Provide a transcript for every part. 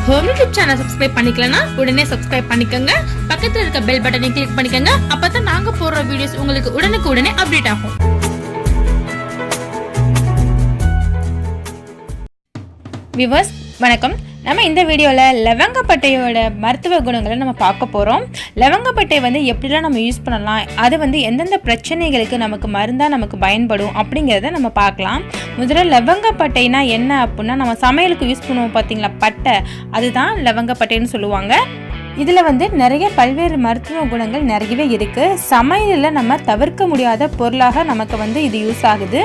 Home YouTube channel subscribe பண்ணிக்கலனா உடனே subscribe பண்ணிக்கோங்க. பக்கத்துல இருக்க பெல் பட்டனை கிளிக் பண்ணிக்கோங்க. அப்பதான் நாங்க போடுற வீடியோஸ் உங்களுக்கு உடனுக்குடனே அப்டேட் ஆகும். வியூவர்ஸ் வணக்கம். நம்ம இந்த வீடியோவில் லவங்கப்பட்டையோட மருத்துவ குணங்களை நம்ம பார்க்க போகிறோம். லவங்கப்பட்டை எப்படிலாம் நம்ம யூஸ் பண்ணலாம், அது எந்தெந்த பிரச்சனைகளுக்கு நமக்கு மருந்தாக நமக்கு பயன்படும் அப்படிங்கிறத நம்ம பார்க்கலாம். முதல்ல லவங்கப்பட்டைனா என்ன அப்படின்னா, நம்ம சமையலுக்கு யூஸ் பண்ணுவோம் பார்த்தீங்களா பட்டை, அதுதான் லவங்கப்பட்டைன்னு சொல்லுவாங்க. இதில் நிறைய பல்வேறு மருத்துவ குணங்கள் நிறையவே இருக்குது. சமையலில் நம்ம தவிர்க்க முடியாத பொருளாக நமக்கு இது யூஸ் ஆகுது.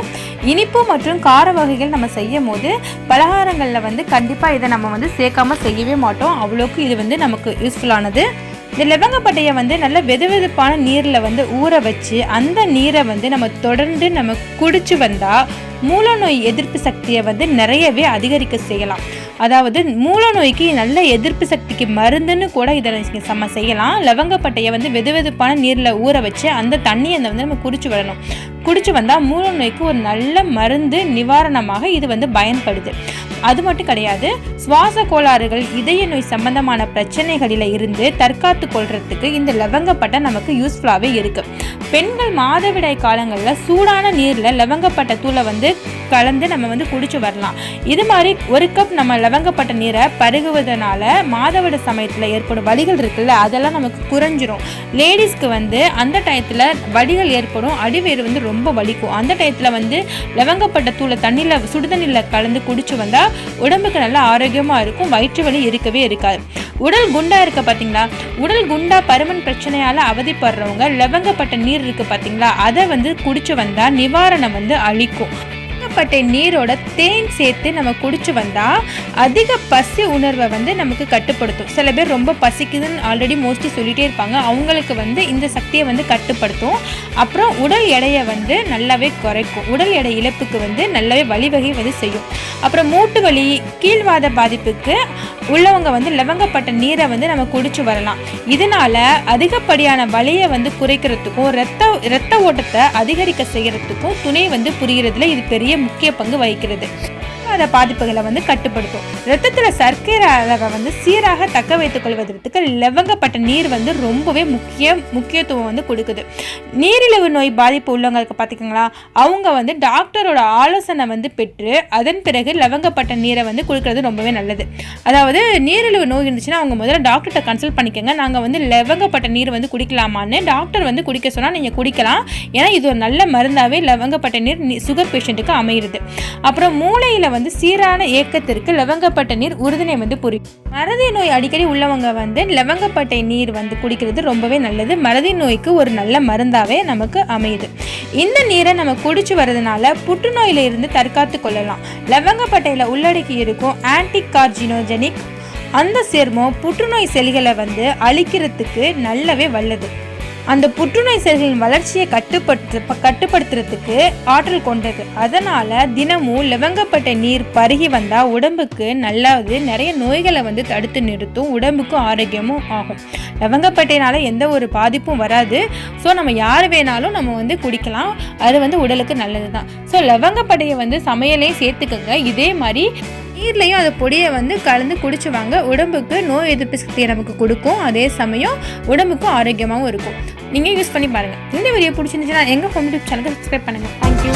இனிப்பு மற்றும் கார வகைகள் நம்ம செய்யும் போது பலகாரங்களில் கண்டிப்பாக இதை நம்ம சேர்க்காமல் செய்யவே மாட்டோம். அவ்வளோக்கு இது நமக்கு யூஸ்ஃபுல்லானது. இந்த லவங்கப்பட்டையை நல்ல வெதுவெதுப்பான நீரில் ஊற வச்சு அந்த நீரை நம்ம தொடர்ந்து நம்ம குடிச்சு வந்தால் மூல நோய் எதிர்ப்பு சக்தியை நிறையவே அதிகரிக்க செய்யலாம். அதாவது மூல நோய்க்கு நல்ல எதிர்ப்பு சக்திக்கு மருந்துன்னு கூட இதை நம்ம செய்யலாம். லவங்கப்பட்டையை வெதுவெதுப்பான நீரில் ஊற வச்சு அந்த தண்ணியை நம்ம குடிச்சு வரணும். குடிச்சு வந்தால் மூல நோய்க்கு ஒரு நல்ல மருந்து நிவாரணமாக இது பயன்படுது. அது மட்டும் கிடையாது, சுவாச கோளாறுகள், இதய நோய் சம்பந்தமான பிரச்சனைகளில் இருந்து தற்காத்து கொள்றதுக்கு இந்த லவங்கப்பட்டை நமக்கு யூஸ்ஃபுல்லாகவே இருக்கு. பெண்கள் மாதவிடாய் காலங்களில் சூடான நீரில் லவங்கப்பட்டை தூளை கலந்து நம்ம குடிச்சு வரலாம். இது மாதிரி ஒரு கப் நம்ம லவங்கப்பட்ட நீரை பருகுவதனால மாதவிட சமயத்தில் ஏற்படும் வலிகள் இருக்குல்ல, அதெல்லாம் நமக்கு குறைஞ்சிரும். லேடிஸ்க்கு அந்த டயத்தில் வலிகள் ஏற்படும், அடிவேறு ரொம்ப வலிக்கும். அந்த டயத்தில் லவங்கப்பட்ட தூளை தண்ணியில் சுடுதண்ணியில் கலந்து குடிச்சு வந்தால் உடம்புக்கு நல்ல ஆரோக்கியமாக இருக்கும். வயிற்று வலி இருக்கவே இருக்காது. உடல் குண்டா இருக்க பார்த்தீங்களா, உடல் குண்டா பருமன் பிரச்சனையால் அவதிப்படுறவங்க லவங்கப்பட்ட நீர் இருக்கு பார்த்தீங்களா, அதை குடிச்சு வந்தால் நிவாரணம் அளிக்கும். லவங்கப்பட்டை நீரோட தேன் சேர்த்து நம்ம குடிச்சு வந்தால் அதிக பசி உணர்வை நமக்கு கட்டுப்படுத்தும். சில பேர் ரொம்ப பசிக்குதுன்னு ஆல்ரெடி மோஸ்ட்லி சொல்லிகிட்டே இருப்பாங்க, அவங்களுக்கு இந்த சக்தியை கட்டுப்படுத்தும். அப்புறம் உடல் எடையை நல்லாவே குறைக்கும். உடல் எடை இழப்புக்கு நல்லாவே வழிவகை செய்யும். அப்புறம் மூட்டு வலி, கீழ்வாத பாதிப்புக்கு உள்ளவங்க லவங்கப்பட்ட நீரை நம்ம குடிச்சு வரலாம். இதனால அதிகப்படியான வலியை குறைக்கிறதுக்கும் இரத்த ஓட்டத்தை அதிகரிக்க செய்யறதுக்கும் துணை புரிகிறதுல இது பெரிய முக்கிய பங்கு வகிக்கிறது. அந்த பாதிப்புகளை கட்டுப்படுத்தும். ரத்தத்தில் சர்க்கரை அளவை சீராக தக்க வைத்துக் கொள்வதற்கு லவங்கப்பட்ட நீர் ரொம்பவே முக்கியத்துவம் கொடுக்குது. நீரிழிவு நோய் பாதிப்பு உள்ளவங்களுக்கு பார்த்திங்களா, அவங்க டாக்டரோட ஆலோசனை பெற்று அதன் பிறகு லவங்கப்பட்ட நீரை குடிக்கிறது ரொம்பவே நல்லது. அதாவது நீரிழிவு நோய் இருந்துச்சுன்னா அவங்க முதல்ல டாக்டர்கிட்ட கன்சல்ட் பண்ணிக்கோங்க. நாங்கள் லவங்கப்பட்ட நீர் குடிக்கலாமான்னு டாக்டர் குடிக்க சொன்னால் நீங்கள் குடிக்கலாம். ஏன்னா இது ஒரு நல்ல மருந்தாகவே லவங்கப்பட்ட நீர் சுகர் பேஷண்ட்டுக்கு அமைகிறது. அப்புறம் மூளையில் சீரான இயக்கத்திற்கு லவங்கப்பட்ட நீர் உறுதுணை புரியும். மறதி நோய் அடிக்கடி உள்ளவங்க லவங்கப்பட்டை நீர் குடிக்கிறது ரொம்பவே நல்லது. மறதி நோய்க்கு ஒரு நல்ல மருந்தாவே நமக்கு அமையுது. இந்த நீரை நம்ம குடிச்சு வரதுனால புற்றுநோயில இருந்து தற்காத்து கொள்ளலாம். லவங்கப்பட்டையில உள்ளடக்கி இருக்கும் ஆன்டி கார்ஜினோஜெனிக் அந்த சேர்மம் புற்றுநோய் செல்களை அழிக்கிறதுக்கு நல்லவே வல்லது. அந்த புற்றுநோய் செல்களின் வளர்ச்சியை கட்டுப்படுத்துறதுக்கு ஆற்றல் கொண்டது. அதனால தினமும் லவங்கப்பட்டை நீர் பருகி வந்தால் உடம்புக்கு நல்லது. நிறைய நோய்களை தடுத்து நிறுத்தும். உடம்புக்கு ஆரோக்கியமும் ஆகும். லவங்கப்பட்டையினால எந்த ஒரு பாதிப்பும் வராது. ஸோ நம்ம யார் வேணாலும் நம்ம குடிக்கலாம். அது உடலுக்கு நல்லது தான். ஸோ லவங்கப்பட்டையை சமையலையும் சேர்த்துக்கோங்க. இதே மாதிரி நீர்லையும் அதை பொடியை கலந்து குடிச்சு வாங்க. உடம்புக்கு நோய் எதிர்ப்பு சக்தியை நமக்கு கொடுக்கும். அதே சமயம் உடம்புக்கும் ஆரோக்கியமாகவும் இருக்கும். நீங்கள் யூஸ் பண்ணி பாருங்கள். இந்த வீடியோ பிடிச்சிருந்துச்சுன்னா எங்கள் ஹோம் யூடியூப் சேனலுக்கு சப்ஸ்கிரைப் பண்ணுங்கள். தேங்க்யூ.